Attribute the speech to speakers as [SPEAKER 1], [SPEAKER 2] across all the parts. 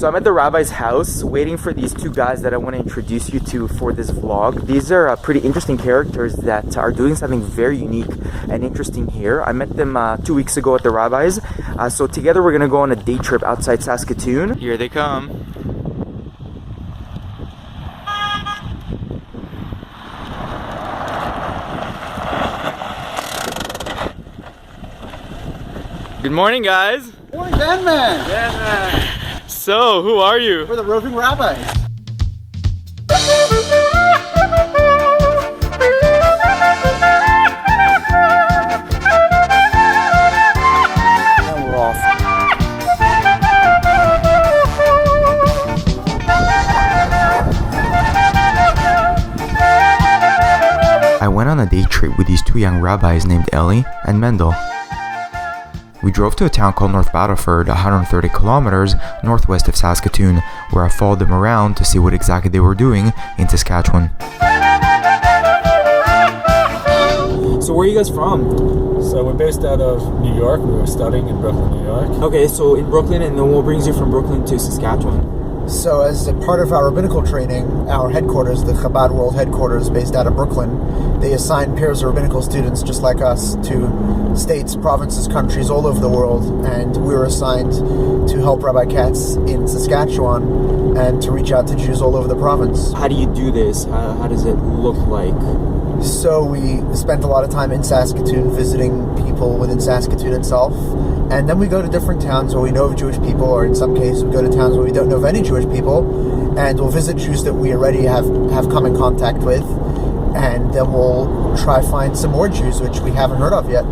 [SPEAKER 1] So I'm at the rabbi's house waiting for these two guys that I want to introduce you to for this vlog. These are pretty interesting characters that are doing something very unique and interesting here. I met them 2 weeks ago at the rabbi's. So together we're going to go on a day trip outside Saskatoon. Here they come. Good morning, guys.
[SPEAKER 2] Morning, Dan Man.
[SPEAKER 1] Dan Man. So, who are you?
[SPEAKER 2] We're the Roving Rabbis. And we're off.
[SPEAKER 1] I went on a day trip with these two young rabbis named Eli and Mendel. We drove to a town called North Battleford, 130 kilometers northwest of Saskatoon, where I followed them around to see what exactly they were doing in Saskatchewan. So where are you guys from?
[SPEAKER 3] So we're based out of New York. We were studying in Brooklyn, New York.
[SPEAKER 1] Okay, so in Brooklyn, and then what brings you from Brooklyn to Saskatchewan?
[SPEAKER 2] So as a part of our rabbinical training, our headquarters, the Chabad World Headquarters based out of Brooklyn, they assign pairs of rabbinical students just like us to states, provinces, countries all over the world, and we were assigned to help Rabbi Katz in Saskatchewan and to reach out to Jews all over the province.
[SPEAKER 1] How do you do this? How does it look like?
[SPEAKER 2] So we spent a lot of time in Saskatoon visiting people within Saskatoon itself, and then we go to different towns where we know of Jewish people, or in some cases we go to towns where we don't know of any Jewish people, and we'll visit Jews that we already have come in contact with, and then we'll try find some more Jews which we haven't heard of yet.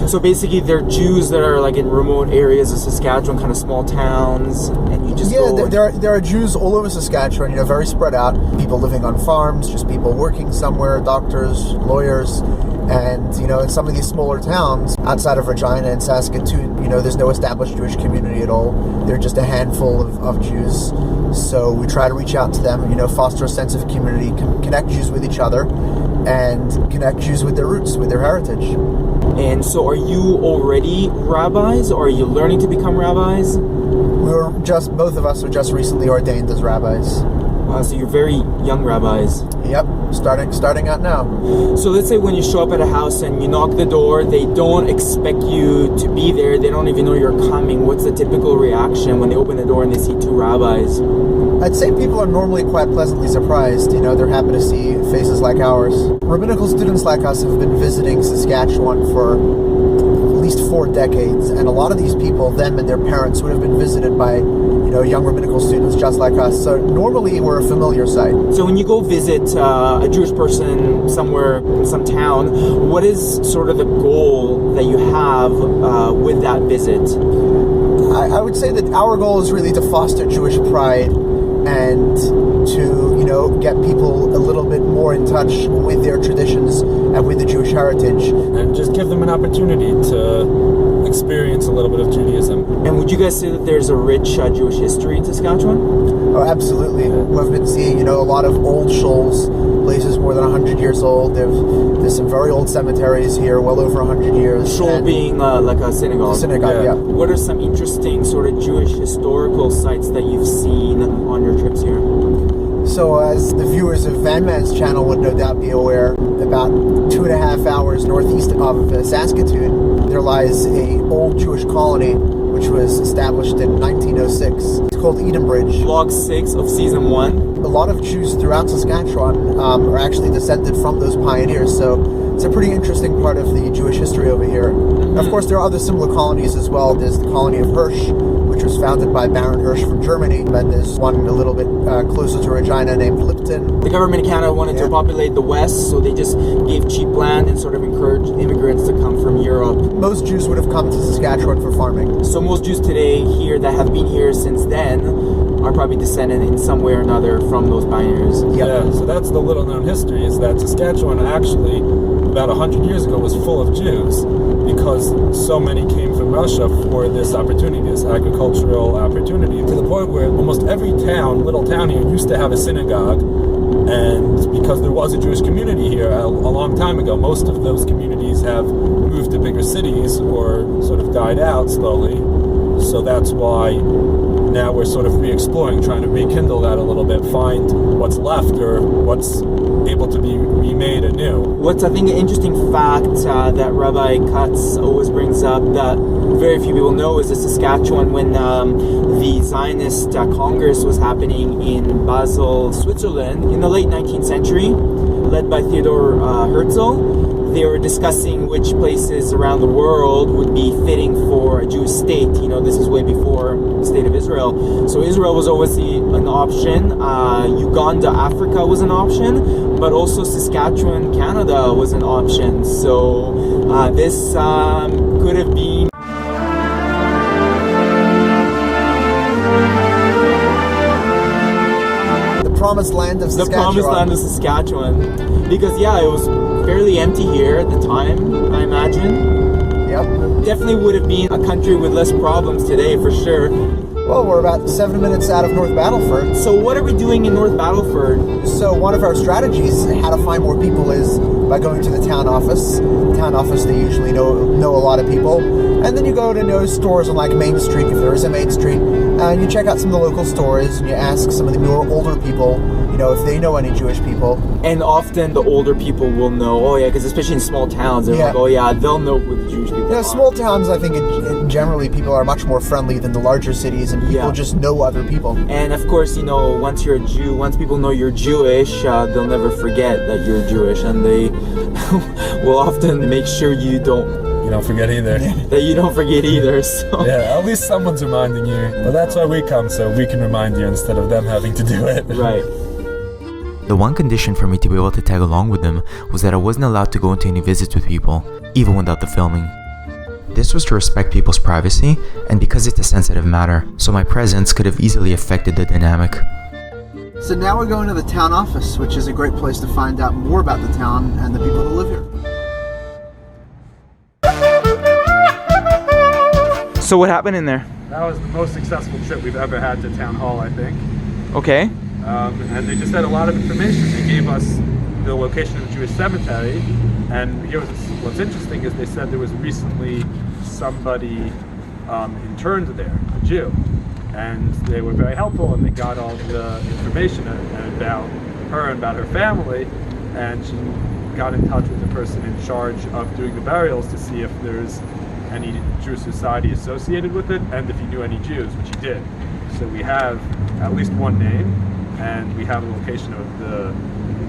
[SPEAKER 1] So basically they're Jews that are like in remote areas of Saskatchewan, kind of small towns, and you just go...
[SPEAKER 2] there are Jews all over Saskatchewan, very spread out. People living on farms, just people working somewhere, doctors, lawyers, and in some of these smaller towns outside of Regina and Saskatoon, there's no established Jewish community at all. They're just a handful of Jews. So we try to reach out to them, foster a sense of community, connect Jews with each other, and connect Jews with their roots, with their heritage.
[SPEAKER 1] And so are you already rabbis, or are you learning to become rabbis?
[SPEAKER 2] Both of us were just recently ordained as rabbis.
[SPEAKER 1] Wow, so you're very young rabbis.
[SPEAKER 2] Yep, starting out now.
[SPEAKER 1] So let's say when you show up at a house and you knock the door, they don't expect you to be there, they don't even know you're coming. What's the typical reaction when they open the door and they see two rabbis?
[SPEAKER 2] I'd say people are normally quite pleasantly surprised. They're happy to see faces like ours. Rabbinical students like us have been visiting Saskatchewan for at least 4 decades, and a lot of these people, them and their parents, would have been visited by young rabbinical students just like us. So normally we're a familiar sight. So
[SPEAKER 1] when you go visit a Jewish person somewhere in some town, what is sort of the goal that you have with that visit?
[SPEAKER 2] I would say that our goal is really to foster Jewish pride and to get people a little bit more in touch with their traditions and with the Jewish heritage,
[SPEAKER 3] and just give them an opportunity to experience a little bit of Judaism.
[SPEAKER 1] And would you guys say that there's a rich Jewish history in Saskatchewan?
[SPEAKER 2] Oh, absolutely. We've been seeing a lot of old shoals, places more than 100 years old. There's some very old cemeteries here, well over 100 years.
[SPEAKER 1] Shoal being like a synagogue.
[SPEAKER 2] Synagogue, yeah.
[SPEAKER 1] What are some interesting sort of Jewish historical sites that you've seen on your trips here?
[SPEAKER 2] So as the viewers of Van Man's channel would no doubt be aware, about 2.5 hours northeast of Saskatoon, there lies a old Jewish colony which was established in 1906. It's called Edenbridge.
[SPEAKER 1] Vlog 6 of season 1.
[SPEAKER 2] A lot of Jews throughout Saskatchewan are actually descended from those pioneers, so it's a pretty interesting part of the Jewish history over here. Mm-hmm. Of course, there are other similar colonies as well. There's the colony of Hirsch, which was founded by Baron Hirsch from Germany. And there's one a little bit closer to Regina named Lipton.
[SPEAKER 1] The government of Canada wanted to populate the West, so they just gave cheap land and sort of encouraged immigrants to come from Europe.
[SPEAKER 2] Most Jews would have come to Saskatchewan for farming.
[SPEAKER 1] So most Jews today here that have been here since then are probably descended in some way or another from those pioneers.
[SPEAKER 2] Yep.
[SPEAKER 3] Yeah, so that's the little known history, is that Saskatchewan actually, about 100 years ago, was full of Jews because so many came from Russia for this opportunity, this agricultural opportunity, to the point where almost every town, little town here, used to have a synagogue. And because there was a Jewish community here a long time ago, most of those communities have moved to bigger cities or sort of died out slowly. So that's why now we're sort of re-exploring, trying to rekindle that a little bit, find what's left or what's able to be remade anew.
[SPEAKER 1] What's, I think, an interesting fact that Rabbi Katz always brings up that very few people know is that Saskatchewan, when the Zionist Congress was happening in Basel, Switzerland, in the late 19th century, led by Theodor Herzl, they were discussing which places around the world would be fitting for a Jewish state. You know, this is way before the state of Israel. So Israel was obviously an option. Uganda, Africa was an option, but also Saskatchewan, Canada was an option. So this could have been
[SPEAKER 2] The promised land of Saskatchewan.
[SPEAKER 1] the promised land of Saskatchewan. Because, yeah, it was fairly empty here at the time, I imagine.
[SPEAKER 2] Yep.
[SPEAKER 1] Definitely would have been a country with less problems today, for sure.
[SPEAKER 2] Well, we're about 7 minutes out of North Battleford.
[SPEAKER 1] So what are we doing in North Battleford?
[SPEAKER 2] So one of our strategies, how to find more people, is by going to the town office. The town office, they usually know a lot of people. And then you go to those stores on like Main Street, if there is a Main Street, and you check out some of the local stores and you ask some of the more older people, you know, if they know any Jewish people.
[SPEAKER 1] And often the older people will know, oh yeah, because especially in small towns, they're like, oh yeah, they'll know who the Jewish people
[SPEAKER 2] You know,
[SPEAKER 1] are.
[SPEAKER 2] small towns, I think, generally people are much more friendly than the larger cities, and people just know other people.
[SPEAKER 1] And of course, you know, once you're a Jew, once people know you're Jewish, they'll never forget that you're Jewish, and they will often make sure you don't
[SPEAKER 3] Forget either.
[SPEAKER 1] that you don't forget either. So
[SPEAKER 3] Yeah, at least someone's reminding you. But that's why we come, so we can remind you instead of them having to do it.
[SPEAKER 1] Right.
[SPEAKER 4] The one condition for me to be able to tag along with them was that I wasn't allowed to go into any visits with people, even without the filming. This was to respect people's privacy, and because it's a sensitive matter, so my presence could have easily affected the dynamic.
[SPEAKER 2] So now we're going to the town office, which is a great place to find out more about the town and the people who live here.
[SPEAKER 1] So what happened in there?
[SPEAKER 3] That was the most successful trip we've ever had to Town Hall, I think.
[SPEAKER 1] Okay.
[SPEAKER 3] And they just had a lot of information. They gave us the location of the Jewish cemetery, and here was what's interesting is they said there was recently somebody interned there, a Jew, and they were very helpful, and they got all the information about her and about her family, and she got in touch with the person in charge of doing the burials to see if there's any Jewish society associated with it, and if he knew any Jews, which he did. So we have at least one name, and we have a location of the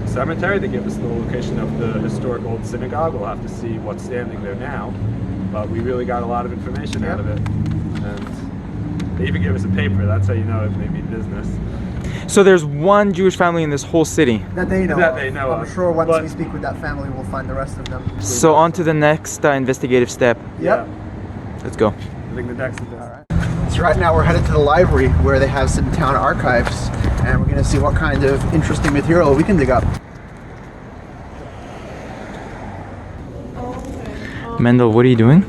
[SPEAKER 3] cemetery. They give us the location of the historic old synagogue. We'll have to see what's standing there now, but we really got a lot of information out of it. And they even gave us a paper. That's how you know it may be business.
[SPEAKER 1] So there's one Jewish family in this whole city.
[SPEAKER 2] That they know
[SPEAKER 3] That
[SPEAKER 2] of.
[SPEAKER 3] they know
[SPEAKER 2] I'm
[SPEAKER 3] of.
[SPEAKER 2] sure once
[SPEAKER 3] But-
[SPEAKER 2] we speak with that family, we'll find the rest of them.
[SPEAKER 1] So on to the next investigative step.
[SPEAKER 2] Yep.
[SPEAKER 1] Let's go.
[SPEAKER 3] I think the next is this.
[SPEAKER 2] So right now we're headed to the library where they have some town archives, and we're going to see what kind of interesting material we can dig up.
[SPEAKER 1] Mendel, what are you doing?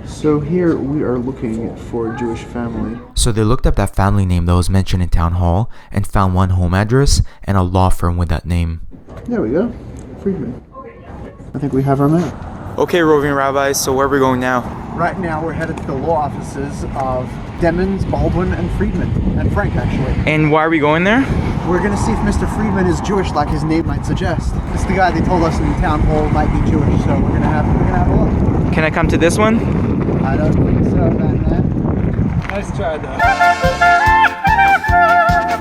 [SPEAKER 2] So here we are looking for a Jewish family.
[SPEAKER 4] So they looked up that family name that was mentioned in Town Hall and found one home address and a law firm with that name.
[SPEAKER 2] There we go. Friedman. I think we have our man.
[SPEAKER 1] Okay, Roving Rabbis, so where are we going now?
[SPEAKER 2] Right now we're headed to the law offices of Demmons, Baldwin, and Friedman. And Frank, actually.
[SPEAKER 1] And why are we going there?
[SPEAKER 2] We're going to see if Mr. Friedman is Jewish like his name might suggest. This is the guy they told us in the town hall might be Jewish, so we're going to have a look.
[SPEAKER 1] Can I come to this one?
[SPEAKER 2] I don't think so, man.
[SPEAKER 3] Nice try, though.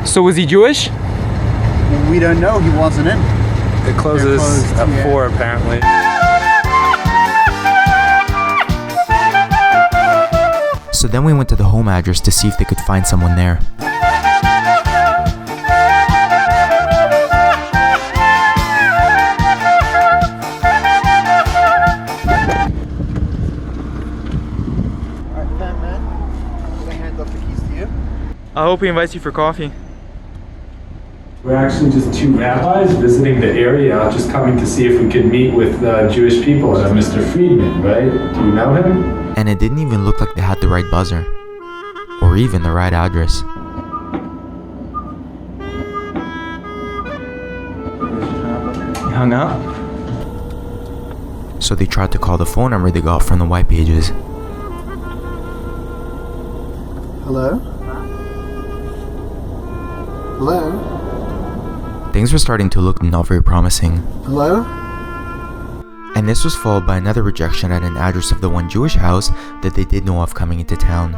[SPEAKER 1] So was he Jewish?
[SPEAKER 2] We don't know. He wasn't in.
[SPEAKER 3] It closes
[SPEAKER 2] closed,
[SPEAKER 3] at 4 apparently.
[SPEAKER 4] So then we went to the home address to see if they could find someone there.
[SPEAKER 2] Alright, man. I'm going to hand off the keys to you.
[SPEAKER 1] I hope he invites you for coffee.
[SPEAKER 3] We're actually just 2 rabbis visiting the area, just coming to see if we could meet with Jewish people. Mr. Friedman, right? Do you know him?
[SPEAKER 4] And it didn't even look like they had the right buzzer. Or even the right address.
[SPEAKER 1] He hung up.
[SPEAKER 4] So they tried to call the phone number they got from the white pages.
[SPEAKER 2] Hello? Hello?
[SPEAKER 4] Things were starting to look not very promising.
[SPEAKER 2] Hello?
[SPEAKER 4] And this was followed by another rejection at an address of the one Jewish house that they did know of coming into town.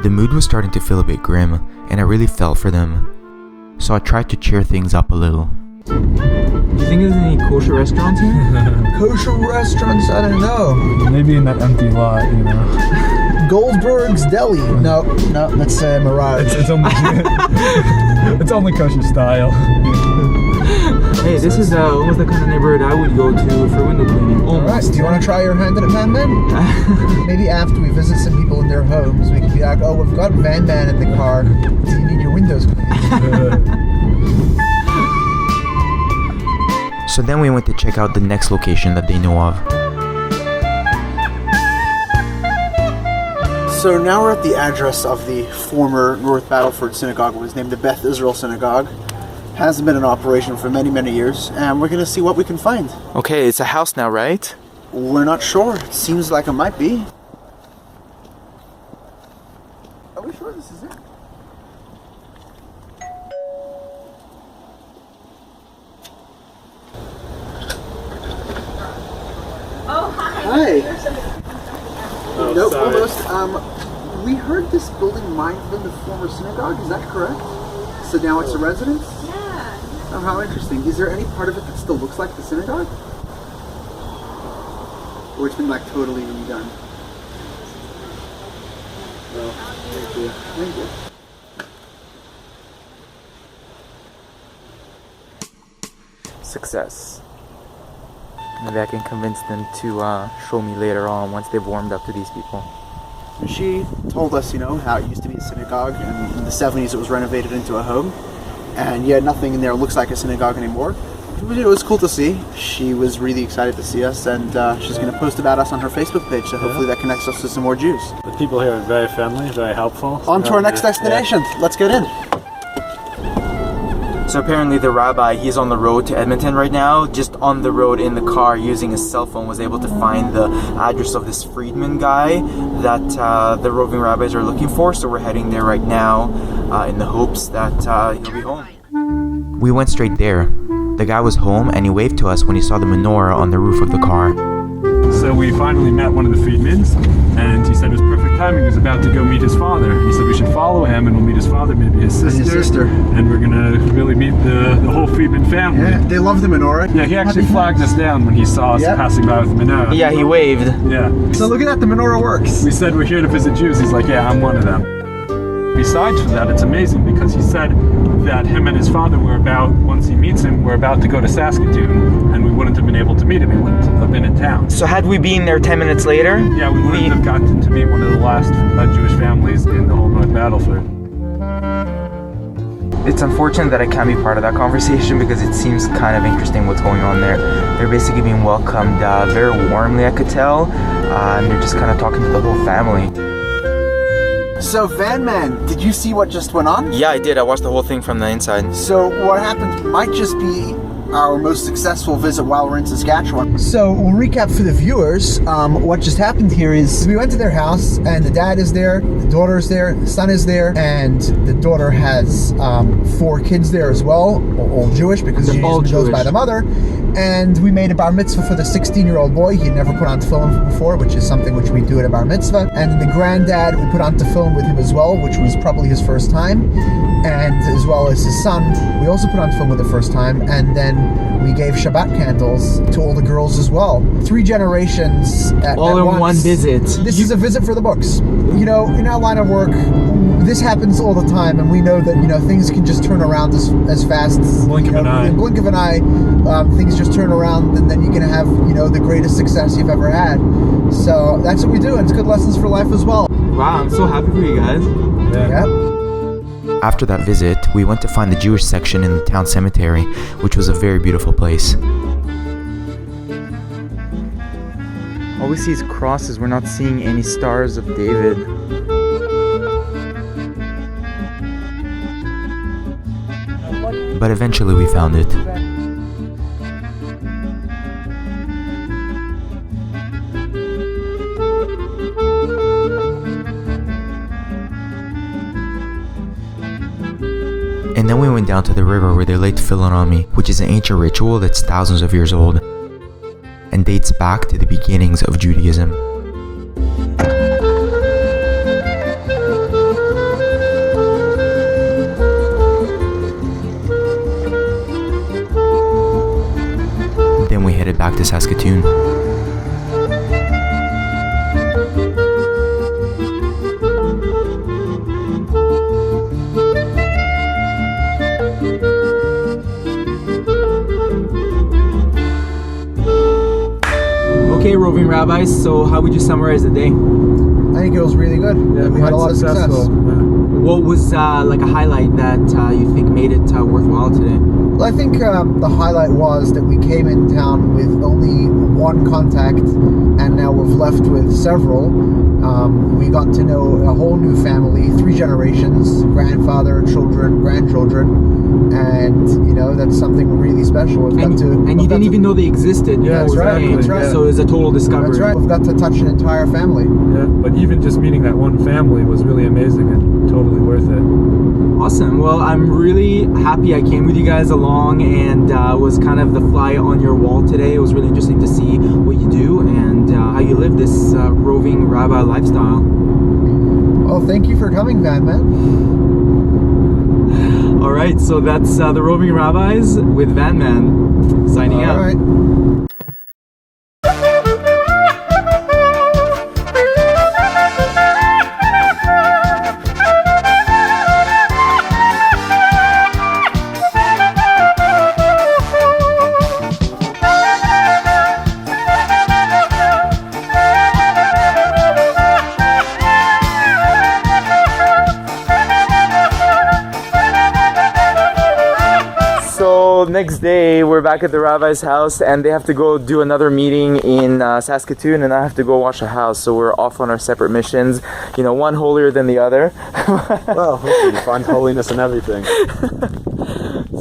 [SPEAKER 4] The mood was starting to feel a bit grim, and I really felt for them. So I tried to cheer things up a little.
[SPEAKER 1] Do you think there's any kosher restaurants here?
[SPEAKER 2] Kosher restaurants? I don't know.
[SPEAKER 3] Maybe in that empty lot, you know.
[SPEAKER 2] Goldberg's Deli. No, that's Mirage.
[SPEAKER 3] It's only it's only kosher style.
[SPEAKER 1] Hey, this is almost the kind of neighborhood I would go to for window cleaning.
[SPEAKER 2] Alright, do you want to try your hand at it, Van Man? Maybe after we visit some people in their homes, we can be like, oh, we've got Van Man in the car. Do you need your windows cleaned?
[SPEAKER 4] So then we went to check out the next location that they know of.
[SPEAKER 2] So now we're at the address of the former North Battleford synagogue. It was named the Beth Israel Synagogue. Hasn't been in operation for many, many years, and we're gonna see what we can find.
[SPEAKER 1] Okay, it's a house now, right?
[SPEAKER 2] We're not sure. It seems like it might be. Are we sure this is it?
[SPEAKER 5] Oh, hi.
[SPEAKER 2] Hi.
[SPEAKER 3] Oh,
[SPEAKER 2] Nope,
[SPEAKER 3] sorry.
[SPEAKER 2] almost. We heard this building might have been the former synagogue. Is that correct? So now it's a residence?
[SPEAKER 5] Yeah.
[SPEAKER 2] Oh, how interesting. Is there any part of it that still looks like the synagogue? Or it's been like totally redone? Well, thank you. Thank you.
[SPEAKER 1] Success. Maybe I can convince them to show me later on once they've warmed up to these people.
[SPEAKER 2] She told us, how it used to be a synagogue, and in the 70s it was renovated into a home. And yeah, nothing in there looks like a synagogue anymore. It was cool to see. She was really excited to see us, and she's going to post about us on her Facebook page, so hopefully that connects us to some more Jews.
[SPEAKER 3] The people here are very friendly, very helpful.
[SPEAKER 2] On to our next destination. Let's get in.
[SPEAKER 1] So apparently the rabbi, he's on the road to Edmonton right now. Just on the road in the car using his cell phone was able to find the address of this Friedman guy that the Roving Rabbis are looking for. So we're heading there right now in the hopes that he'll be home.
[SPEAKER 4] We went straight there. The guy was home and he waved to us when he saw the menorah on the roof of the car.
[SPEAKER 3] So we finally met one of the Friedmans, and he said it was perfect timing. He was about to go meet his father. He said we should follow him, and we'll meet his father, maybe his sister. And we're gonna really meet the whole Friedman family.
[SPEAKER 2] Yeah, they love the menorah.
[SPEAKER 3] Yeah, he actually flagged us down when he saw us passing by with the menorah.
[SPEAKER 1] Yeah, he waved.
[SPEAKER 3] Yeah.
[SPEAKER 2] So look at that, the menorah works.
[SPEAKER 3] We said we're here to visit Jews. He's like, yeah, I'm one of them. Besides from that, it's amazing because he said that him and his father were once he meets him, we're about to go to Saskatoon, and we wouldn't have been able to meet him. He wouldn't have been in town.
[SPEAKER 1] So had we been there 10 minutes later?
[SPEAKER 3] Yeah, we wouldn't have gotten to meet one of the last Jewish families in the whole North Battleford.
[SPEAKER 1] It's unfortunate that I can't be part of that conversation because it seems kind of interesting what's going on there. They're basically being welcomed very warmly, I could tell, and they're just kind of talking to the whole family.
[SPEAKER 2] So Van Man, did you see what just went on?
[SPEAKER 1] Yeah, I did. I watched the whole thing from the inside.
[SPEAKER 2] So what happened might just be our most successful visit while we're in Saskatchewan. So we'll recap for the viewers. What just happened here is we went to their house, and the dad is there, the daughter is there, the son is there, and the daughter has 4 kids there as well, all Jewish because she usually goes by the mother. And we made a bar mitzvah for the 16-year-old boy. He'd never put on tefillin before, which is something which we do at a bar mitzvah. And the granddad, we put on tefillin with him as well, which was probably his first time. And as well as his son, we also put on tefillin with the first time. And then we gave Shabbat candles to all the girls as well. 3 generations at
[SPEAKER 1] All in
[SPEAKER 2] once.
[SPEAKER 1] one visit.
[SPEAKER 2] This is a visit for the books. In our line of work, this happens all the time, and we know that things can just turn around as fast as
[SPEAKER 3] Blink of an eye.
[SPEAKER 2] in blink of an eye. Things just turn around, and then you can have the greatest success you've ever had. So that's what we do, and it's good lessons for life as well.
[SPEAKER 1] Wow, I'm so happy for you guys.
[SPEAKER 2] Yep.
[SPEAKER 4] After that visit, we went to find the Jewish section in the town cemetery, which was a very beautiful place.
[SPEAKER 1] All we see is crosses. We're not seeing any stars of David.
[SPEAKER 4] But eventually we found it. And then we went down to the river where they laid tefillin on me, which is an ancient ritual that's thousands of years old and dates back to the beginnings of Judaism. Then we headed back to Saskatoon.
[SPEAKER 1] Okay, Roving Rabbis, so how would you summarize the day?
[SPEAKER 2] I think it was really good.
[SPEAKER 3] Yeah,
[SPEAKER 2] We had a lot of success.
[SPEAKER 3] successful. Yeah.
[SPEAKER 1] What was like a highlight that you think made it worthwhile today?
[SPEAKER 2] Well, I think the highlight was that we came in town with only one contact, and now we've left with several. We got to know a whole new family, 3 generations, grandfather, children, grandchildren, and that's something really special. We've got to,
[SPEAKER 1] And you didn't even know they existed.
[SPEAKER 3] Yeah,
[SPEAKER 1] before
[SPEAKER 3] that's
[SPEAKER 1] we
[SPEAKER 3] right,
[SPEAKER 1] came.
[SPEAKER 3] that's right.
[SPEAKER 1] So it was a total discovery.
[SPEAKER 2] That's right. We've got to touch an entire family.
[SPEAKER 3] Yeah, but even just meeting that one family was really amazing and totally worth it.
[SPEAKER 1] Awesome. Well, I'm really happy I came with you guys along and was kind of the fly on your wall today. It was really interesting to see what you do and how you live this roving rabbi lifestyle.
[SPEAKER 2] Oh, thank you for coming, Van Man.
[SPEAKER 1] All right, so that's the Roving Rabbis with Van Man signing out.
[SPEAKER 2] All right.
[SPEAKER 1] So next day we're back at the rabbi's house and they have to go do another meeting in Saskatoon and I have to go wash a house, so we're off on our separate missions, one holier than the other.
[SPEAKER 5] Well, hopefully you find holiness in everything.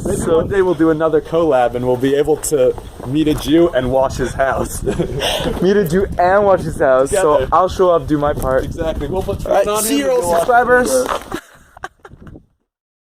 [SPEAKER 5] Maybe one day we'll do another collab and we'll be able to meet a Jew and wash his house.
[SPEAKER 1] Meet a Jew and wash his house, so
[SPEAKER 5] Together.
[SPEAKER 1] I'll show up, do my part.
[SPEAKER 5] Exactly. We'll put
[SPEAKER 1] All right,
[SPEAKER 5] on
[SPEAKER 1] see
[SPEAKER 5] him
[SPEAKER 1] you,
[SPEAKER 5] and go wash
[SPEAKER 1] subscribers.
[SPEAKER 5] his house.